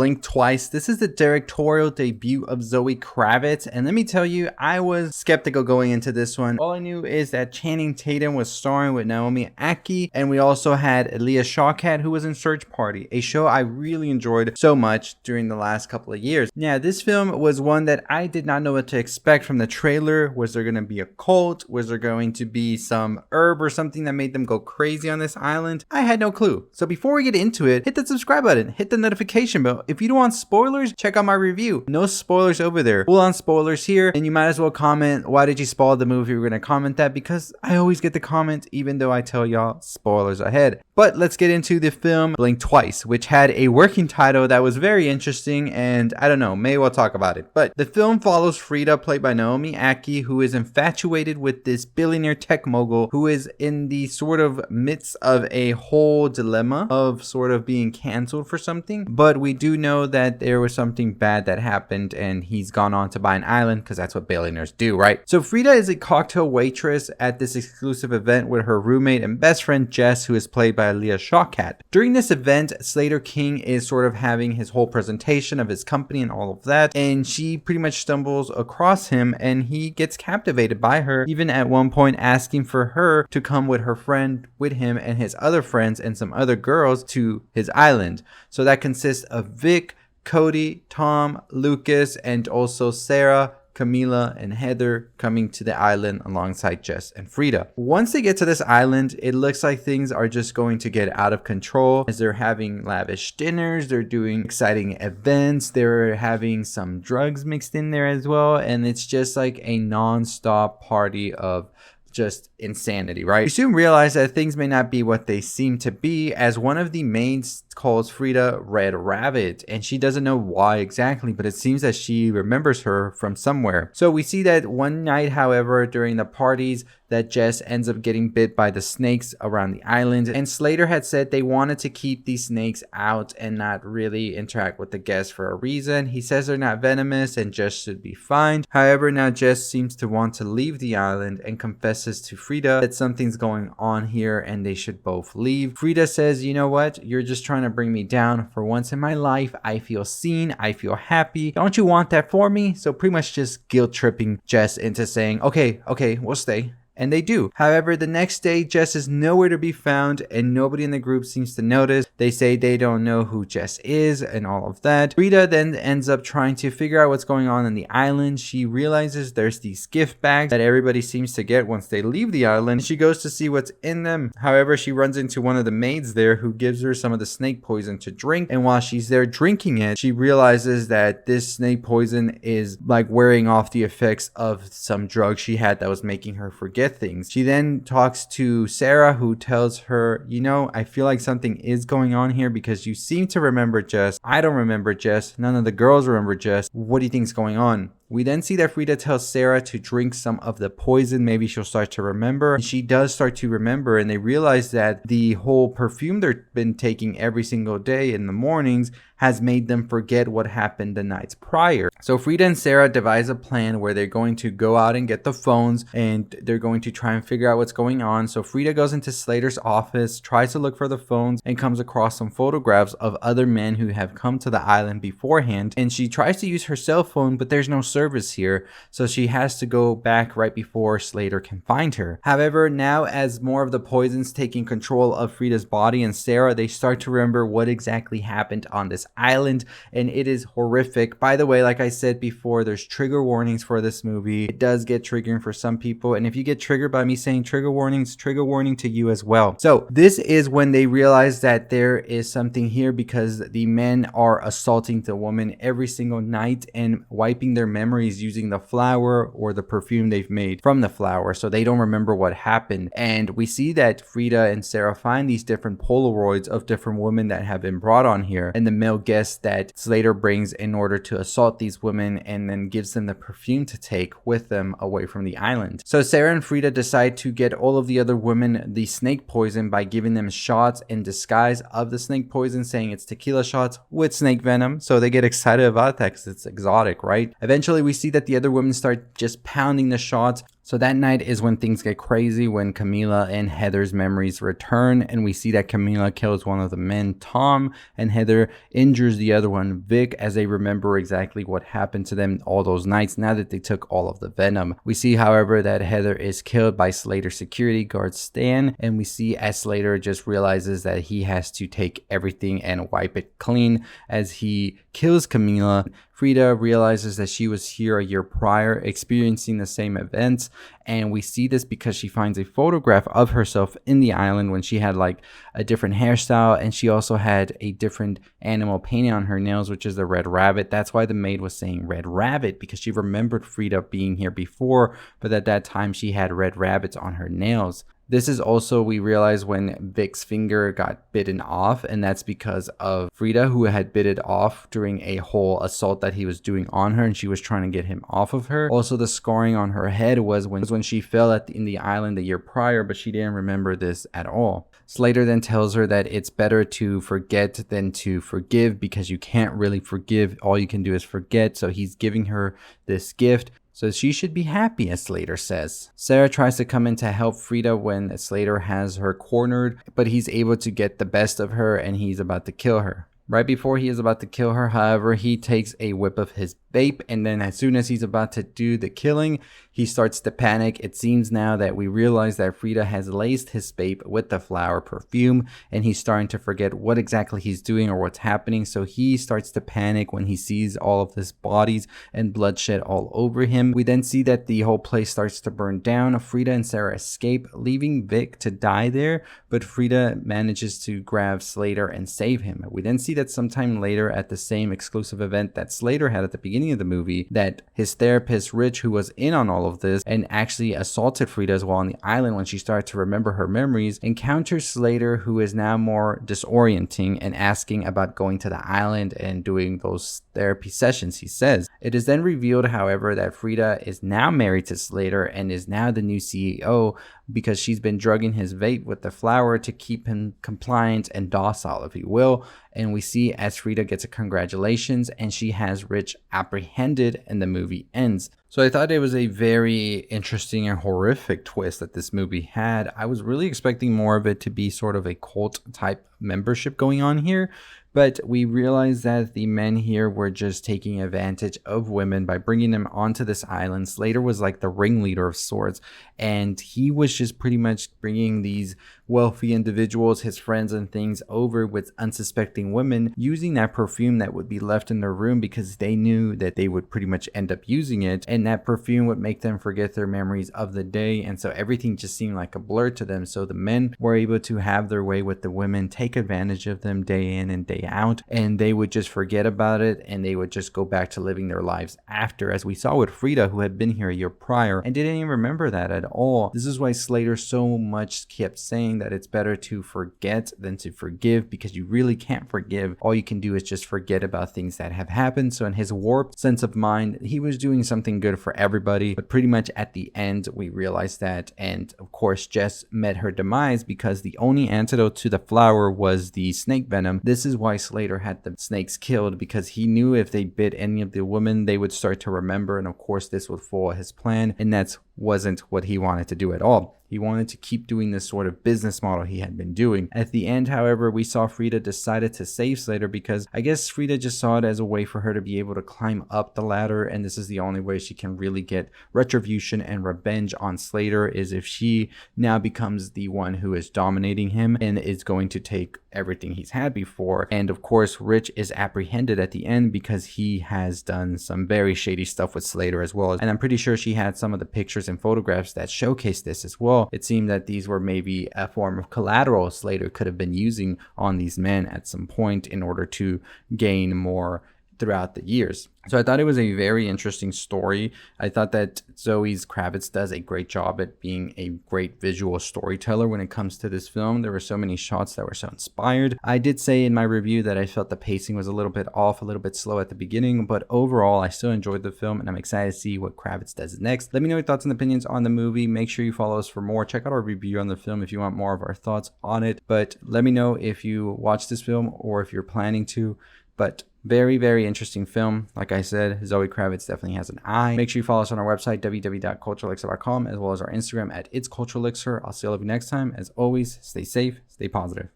Blink Twice. This is the directorial debut of Zoë Kravitz, and let me tell you, I was skeptical going into this one. All I knew is that Channing Tatum was starring with Naomi Ackie, and we also had Alia Shawkat, who was in Search Party, a show I really enjoyed so much during the last couple of years. Now, this film was one that I did not know what to expect from the trailer. Was there going to be a cult? Was there going to be some herb or something that made them go crazy on this island? I had no clue. So before we get into it, hit the subscribe button, hit the notification bell. If you don't want spoilers, check out my review. No spoilers over there. Full on spoilers here, and you might as well comment, why did you spoil the movie? We're going to comment that because I always get the comment even though I tell y'all spoilers ahead. But let's get into the film Blink Twice, which had a working title that was very interesting, and I don't know, maybe we'll talk about it. But the film follows Frida, played by Naomi Ackie, who is infatuated with this billionaire tech mogul who is in the sort of midst of a whole dilemma of sort of being canceled for something. But we do know that there was something bad that happened and he's gone on to buy an island because that's what billionaires do, right? So Frida is a cocktail waitress at this exclusive event with her roommate and best friend Jess, who is played by Alia Shawkat. During this event, Slater King is sort of having his whole presentation of his company and all of that, and she pretty much stumbles across him and he gets captivated by her, even at one point asking for her to come with her friend, with him and his other friends and some other girls to his island. So that consists of Vic, Cody, Tom, Lucas, and also Sarah, Camila, and Heather coming to the island alongside Jess and Frida. Once they get to this island, it looks like things are just going to get out of control as they're having lavish dinners, they're doing exciting events, they're having some drugs mixed in there as well, and it's just like a non-stop party of just insanity, right? You soon realize that things may not be what they seem to be, as one of the maids calls Frida Red Rabbit, and she doesn't know why exactly, but it seems that she remembers her from somewhere. So we see that one night, however, during the parties, that Jess ends up getting bit by the snakes around the island, and Slater had said they wanted to keep these snakes out and not really interact with the guests for a reason. He says they're not venomous and Jess should be fine. However, now Jess seems to want to leave the island and confesses to Frida that something's going on here and they should both leave. Frida says, you know what, you're just trying to bring me down. For once in my life, I feel seen, I feel happy. Don't you want that for me? So pretty much just guilt tripping Jess into saying, okay, we'll stay. And they do. However, the next day, Jess is nowhere to be found and nobody in the group seems to notice. They say they don't know who Jess is and all of that. Frida then ends up trying to figure out what's going on the island. She realizes there's these gift bags that everybody seems to get once they leave the island. She goes to see what's in them. However, she runs into one of the maids there who gives her some of the snake poison to drink. And while she's there drinking it, she realizes that this snake poison is like wearing off the effects of some drug she had that was making her forget things. She then talks to Sarah, who tells her, you know, I feel like something is going on here because you seem to remember Jess. I don't remember Jess. None of the girls remember Jess. What do you think is going on? We then see that Frida tells Sarah to drink some of the poison. Maybe she'll start to remember. And she does start to remember, and they realize that the whole perfume they've been taking every single day in the mornings has made them forget what happened the nights prior. So Frida and Sarah devise a plan where they're going to go out and get the phones and they're going to try and figure out what's going on. So Frida goes into Slater's office, tries to look for the phones, and comes across some photographs of other men who have come to the island beforehand. And she tries to use her cell phone, but there's no service here, so she has to go back right before Slater can find her. However, now as more of the poison's taking control of Frida's body and Sarah, they start to remember what exactly happened on this island, and it is horrific. By the way, like I said before, there's trigger warnings for this movie. It does get triggering for some people, and if you get triggered by me saying trigger warnings, trigger warning to you as well. So this is when they realize that there is something here, because the men are assaulting the woman every single night and wiping their memories using the flour or the perfume they've made from the flour, so they don't remember what happened. And we see that Frida and Sarah find these different Polaroids of different women that have been brought on here, and the male guests that Slater brings in order to assault these women, and then gives them the perfume to take with them away from the island. So Sarah and Frida decide to get all of the other women the snake poison by giving them shots in disguise of the snake poison, saying it's tequila shots with snake venom. So they get excited about that because it's exotic, right? Eventually we see that the other women start just pounding the shots. So that night is when things get crazy, when Camila and Heather's memories return, and we see that Camila kills one of the men, Tom, and Heather injures the other one, Vic, as they remember exactly what happened to them all those nights now that they took all of the venom. We see, however, that Heather is killed by Slater security guard Stan, and we see as Slater just realizes that he has to take everything and wipe it clean as he kills Camila. Frida realizes that she was here a year prior, experiencing the same events, and we see this because she finds a photograph of herself in the island when she had like a different hairstyle, and she also had a different animal painted on her nails, which is the red rabbit. That's why the maid was saying red rabbit, because she remembered Frida being here before, but at that time she had red rabbits on her nails. This is also, we realize, when Vic's finger got bitten off, and that's because of Frida, who had bit it off during a whole assault that he was doing on her, and she was trying to get him off of her. Also, the scarring on her head was when she fell in the island the year prior, but she didn't remember this at all. Slater then tells her that it's better to forget than to forgive, because you can't really forgive. All you can do is forget. So he's giving her this gift. So she should be happy, as Slater says. Sarah tries to come in to help Frida when Slater has her cornered, but he's able to get the best of her and he's about to kill her. Right before he is about to kill her, however, he takes a whip of his vape, and then as soon as he's about to do the killing, he starts to panic. It seems now that we realize that Frida has laced his vape with the flower perfume, and he's starting to forget what exactly he's doing or what's happening. So he starts to panic when he sees all of this bodies and bloodshed all over him. We then see that the whole place starts to burn down. Frida and Sarah escape, leaving Vic to die there, but Frida manages to grab Slater and save him. We then see that sometime later at the same exclusive event that Slater had at the beginning of the movie, that his therapist Rich, who was in on all of this and actually assaulted Frida as well on the island when she started to remember her memories, encounters Slater, who is now more disorienting and asking about going to the island and doing those therapy sessions, he says. It is then revealed, however, that Frida is now married to Slater and is now the new CEO, because she's been drugging his vape with the flower to keep him compliant and docile, if you will. And we see as Frida gets a congratulations and she has Rich apprehended, and the movie ends. So I thought it was a very interesting and horrific twist that this movie had. I was really expecting more of it to be sort of a cult type membership going on here, but we realized that the men here were just taking advantage of women by bringing them onto this island. Slater was like the ringleader of sorts, and he was just pretty much bringing these wealthy individuals, his friends and things, over with unsuspecting women, using that perfume that would be left in their room because they knew that they would pretty much end up using it, and that perfume would make them forget their memories of the day, and so everything just seemed like a blur to them. So the men were able to have their way with the women, take advantage of them day in and day out, and they would just forget about it and they would just go back to living their lives after, as we saw with Frida, who had been here a year prior and didn't even remember that at all. This is why Slater so much kept saying that it's better to forget than to forgive, because you really can't forgive. All you can do is just forget about things that have happened. So in his warped sense of mind, he was doing something good for everybody, but pretty much at the end we realized that, and of course Jess met her demise because the only antidote to the flower was the snake venom. This is why Slater had the snakes killed, because he knew if they bit any of the women they would start to remember, and of course this would foil his plan, and that wasn't what he wanted to do at all. He wanted to keep doing this sort of business model he had been doing. At the end, however, we saw Frida decided to save Slater because I guess Frida just saw it as a way for her to be able to climb up the ladder, and this is the only way she can really get retribution and revenge on Slater, is if she now becomes the one who is dominating him and is going to take everything he's had before. And of course, Rich is apprehended at the end because he has done some very shady stuff with Slater as well. And I'm pretty sure she had some of the pictures and photographs that showcase this as well. It seemed that these were maybe a form of collateral Slater could have been using on these men at some point in order to gain more throughout the years. So I thought it was a very interesting story. I thought that Zoë Kravitz does a great job at being a great visual storyteller when it comes to this film. There were so many shots that were so inspired. I did say in my review that I felt the pacing was a little bit off, a little bit slow at the beginning, but overall I still enjoyed the film and I'm excited to see what Kravitz does next. Let me know your thoughts and opinions on the movie. Make sure you follow us for more. Check out our review on the film if you want more of our thoughts on it. But let me know if you watch this film or if you're planning to. But very, very interesting film. Like I said, Zoë Kravitz definitely has an eye. Make sure you follow us on our website, www.culturelixir.com, as well as our Instagram at itsculturelixir. I'll see all of you next time. As always, stay safe, stay positive.